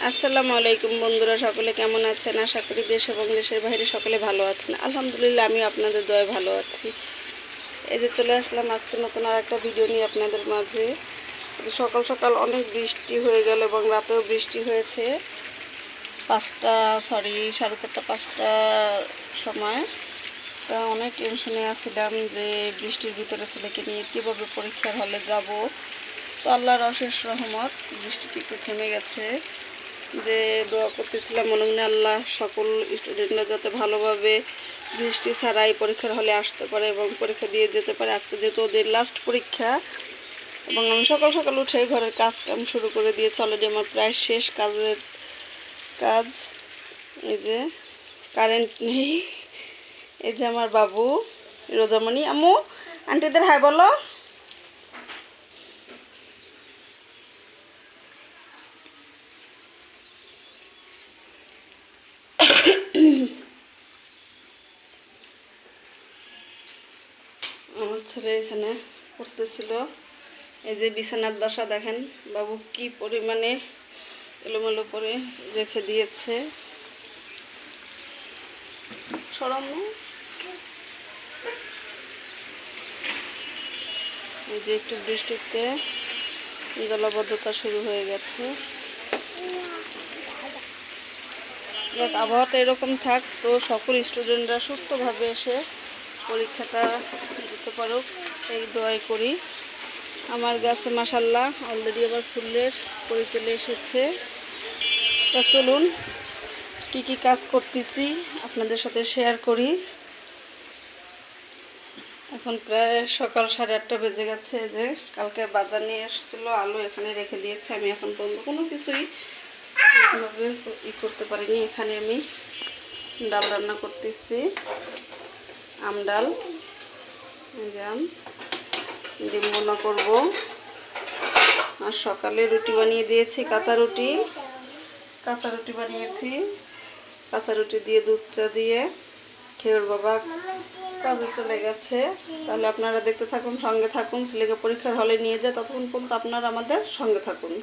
আসসালামু আলাইকুম বন্ধুরা, সকলে কেমন আছেন? আশা করি দেশ এবং দেশের বাইরে সকলে ভালো আছেন। আলহামদুলিল্লাহ, আমি আপনাদের দয়ায় ভালো আছি। এই যে চলে আসলাম আজকে নতুন আর একটা ভিডিও নিয়ে আপনাদের মাঝে। সকাল সকাল অনেক বৃষ্টি হয়ে গেল এবং রাতেও বৃষ্টি হয়েছে। 4:30 5টা সময়। তা অনেক টেনশনে আসছিলাম যে বৃষ্টির ভিতরে ছেলেকে নিয়ে কীভাবে পরীক্ষার হলে যাব। তো আল্লাহর অশেষ রহমত, বৃষ্টিটি একটু থেমে গেছে। যে দোয়া করতেছিলাম মনে মনে, আল্লাহ সকল স্টুডেন্টরা যাতে ভালোভাবে বৃষ্টি ছাড়াই পরীক্ষার হলে আসতে পারে এবং পরীক্ষা দিয়ে যেতে পারে। আজকে যেহেতু ওদের লাস্ট পরীক্ষা, এবং আমি সকাল সকাল উঠে ঘরের কাজ কাম শুরু করে দিয়েছি। অলরেডি আমার প্রায় শেষ কাজ। এই যে কারেন্ট নেই, এই যে আমার বাবু রোজামণি। আম্মু, আন্টিদের হাই বলো। আমার ছেলে এখানে পড়তেছিল। এই যে বিছানার দশা দেখেন, বাবু কি পরিমাণে এলোমেলো করে রেখে দিয়েছে। সরানো, এই যে একটু বৃষ্টিতে জলাবদ্ধতা শুরু হয়ে গেছে। দেখ, আবহাওয়াটা এরকম থাক তো সকল স্টুডেন্টরা সুস্থভাবে এসে পরীক্ষাটা দিতে পারুক, এই দোয়াই করি। আমার গাছে মাশাআল্লাহ অলরেডি আবার ফুলের করে চলে এসেছে। তা চলুন কি কি কাজ করতেছি আপনাদের সাথে শেয়ার করি। এখন প্রায় সকাল 8:30 বেজে গেছে। যে কালকে বাজার নিয়ে এসেছিলো, আলু এখানে রেখে দিয়েছে। আমি এখন পর্যন্ত কোনো কিছুই এরকমভাবে করতে পারিনি। এখানে আমি ডাল রান্না করতেছি, আম ডাল। এই যে ডিম বোনা করবো। আর সকালে রুটি বানিয়ে দিয়েছি, কাঁচা রুটি বানিয়েছি। কাঁচা রুটি দিয়ে দুধ চা দিয়ে খেয়ে বাবা কাজে চলে গেছে। তাহলে আপনারা দেখতে থাকুন, সঙ্গে থাকুন। ছেলেকে পরীক্ষার হলে নিয়ে যায়, ততক্ষণ পর্যন্ত আপনারা আমাদের সঙ্গে থাকুন।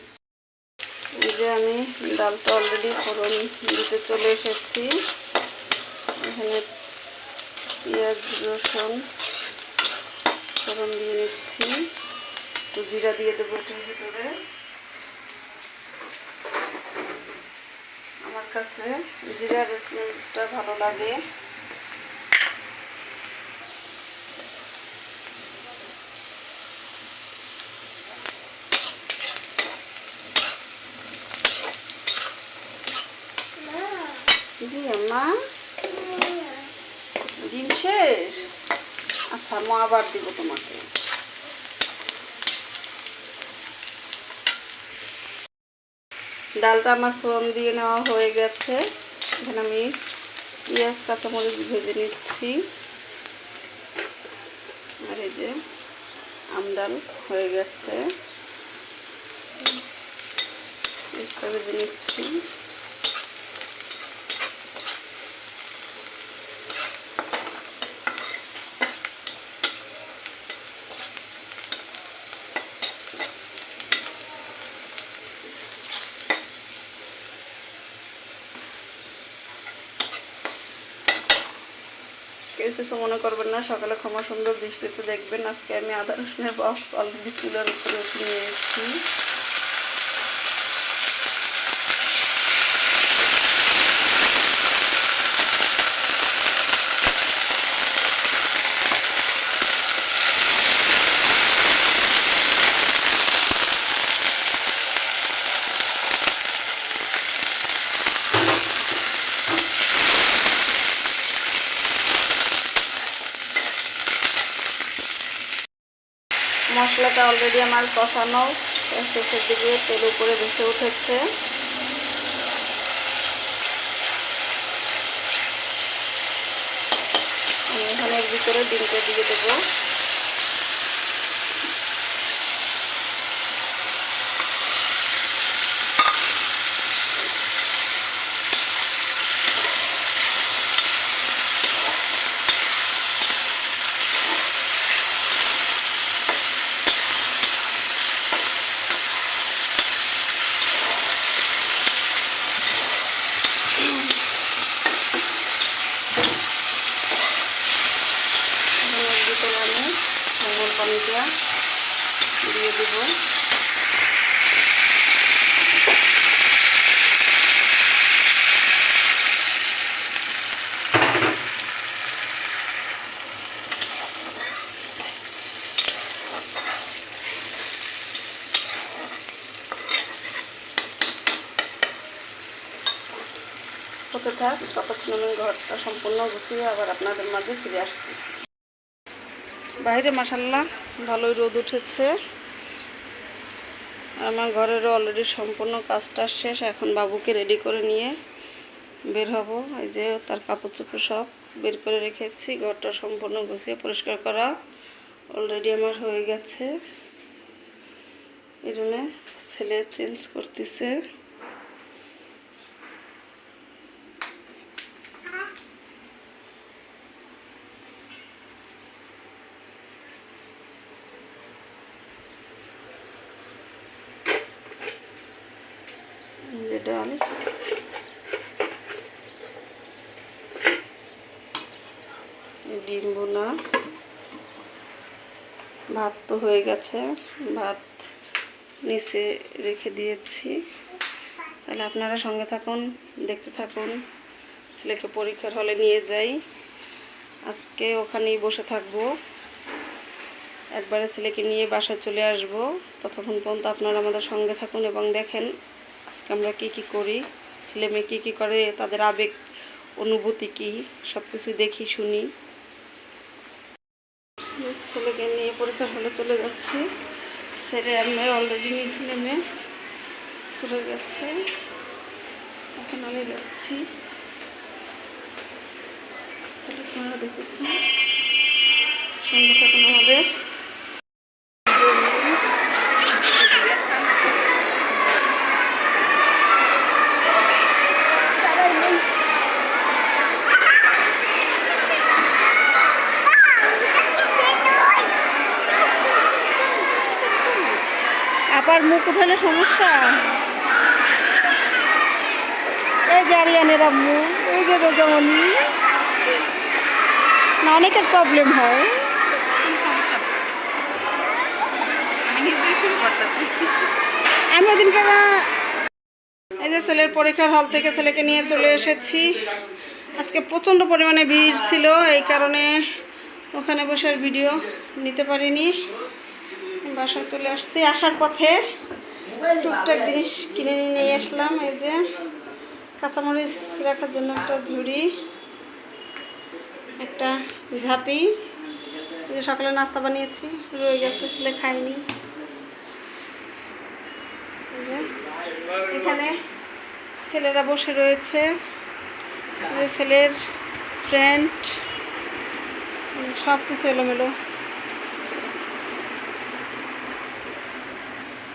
এই যে আমি ডালটা অলরেডি ফোড়ন দিতে চলে এসেছি। এখানে পেঁয়াজ রসুন ফোড়ন দিয়ে নিচ্ছি। একটু জিরা দিয়ে দেবো এটার ভিতরে। আমার কাছে জিরার স্মেলটা ভালো লাগে। জি আম্মা, ডিম শেষ? আচ্ছা, মা আবার দিব তোমাকে। ডালটা আমার ফোড়ন দিয়ে নেওয়া হয়ে গেছে। এখানে আমি পেঁয়াজ কাঁচামরিচ ভেজে নিচ্ছি। আর এই যে আম ডাল হয়ে গেছে, পেঁয়াজটা ভেজে নিচ্ছি। কেউ কিছু মনে করবেন না, সকালে ক্ষমা সুন্দর দৃষ্টিতে দেখবেন। আজকে আমি আদা রসুনের বক্স অলরেডি চুলার উপরে নিয়ে এসেছি। মশলাটা অলরেডি আমার কষানো শেষের দিকে, তেল উপরে ভেসে উঠেছে। আমি এখানে এর ভিতরে ডিমটা দিয়ে দেবো। মশলা দিয়ে দেব। হতে থাক, ততক্ষণ আমি ঘরটা সম্পূর্ণ গুছিয়ে আবার আপনাদের মাঝে ফিরে আসতেছি। বাইরে মাশাআল্লাহ ভালোই রোদ উঠেছে। আমার ঘরেরও অলরেডি সম্পূর্ণ কাজটা শেষ। এখন বাবুকে রেডি করে নিয়ে বের হব। এই যে তার কাপড় চোপড় সব বের করে রেখেছি। ঘরটা সম্পূর্ণ গুছিয়ে পরিষ্কার করা অলরেডি আমার হয়ে গেছে। এই জন্যে ছেলে চেঞ্জ করতেছে। ডাল ডিম বোনা, ভাত তো হয়ে গেছে, ভাত নিচে রেখে দিয়েছি। তাহলে আপনারা সঙ্গে থাকুন, দেখতে থাকুন। ছেলেকে পরীক্ষার হলে নিয়ে যাই, আজকে ওখানেই বসে থাকবো। একবারে ছেলেকে নিয়ে বাসায় চলে আসব। ততক্ষণ পর্যন্ত আপনারা আমাদের সঙ্গে থাকুন এবং দেখেন আজকে আমরা কী কী করি, ছেলে মেয়ে কী কী করে, তাদের আবেগ অনুভূতি কী, সব কিছু দেখি শুনি। ছেলেকে নিয়ে পরীক্ষার হলে চলে যাচ্ছি। ছেলে আর মেয়ে অলরেডি নিয়েছি, নেমে চলে গেছে। এখন আমি যাচ্ছি। তাহলে আপনারা দেখতে থাকুন, সঙ্গে থাকুন আমাদের। আবার মুখ উঠালে সমস্যা। এই যে আরিয়ানের আম্মু, এই যে রোজামণি, না অনেকের প্রবলেম হয়। আমি ওদিনকে এই যে ছেলের পরীক্ষার হল থেকে ছেলেকে নিয়ে চলে এসেছি। আজকে প্রচণ্ড পরিমাণে ভিড় ছিল, এই কারণে ওখানে বসে ভিডিও নিতে পারিনি। বাসায় চলে আসছি। আসার পথে টুকটাক জিনিস কিনে নিয়ে আসলাম। এই যে কাঁচামরিচ রাখার জন্য একটা ঝুড়ি, একটা ঝাঁপি। এই যে সকালে নাস্তা বানিয়েছি, রয়ে গেছে, ছেলে খায়নি। এখানে ছেলেরা বসে রয়েছে, ছেলের ফ্রেন্ড, সব কিছু এলোমেলো।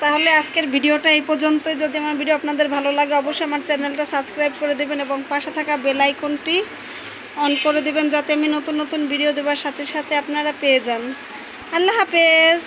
তাহলে আজকের ভিডিওটা এই পর্যন্তই। যদি আমার ভিডিও আপনাদের ভালো লাগে অবশ্যই আমার চ্যানেলটা সাবস্ক্রাইব করে দেবেন এবং পাশে থাকা বেল আইকনটি অন করে দেবেন, যাতে আমি নতুন নতুন ভিডিও দেওয়ার সাথে সাথে আপনারা পেয়ে যান। আল্লাহ হাফেজ।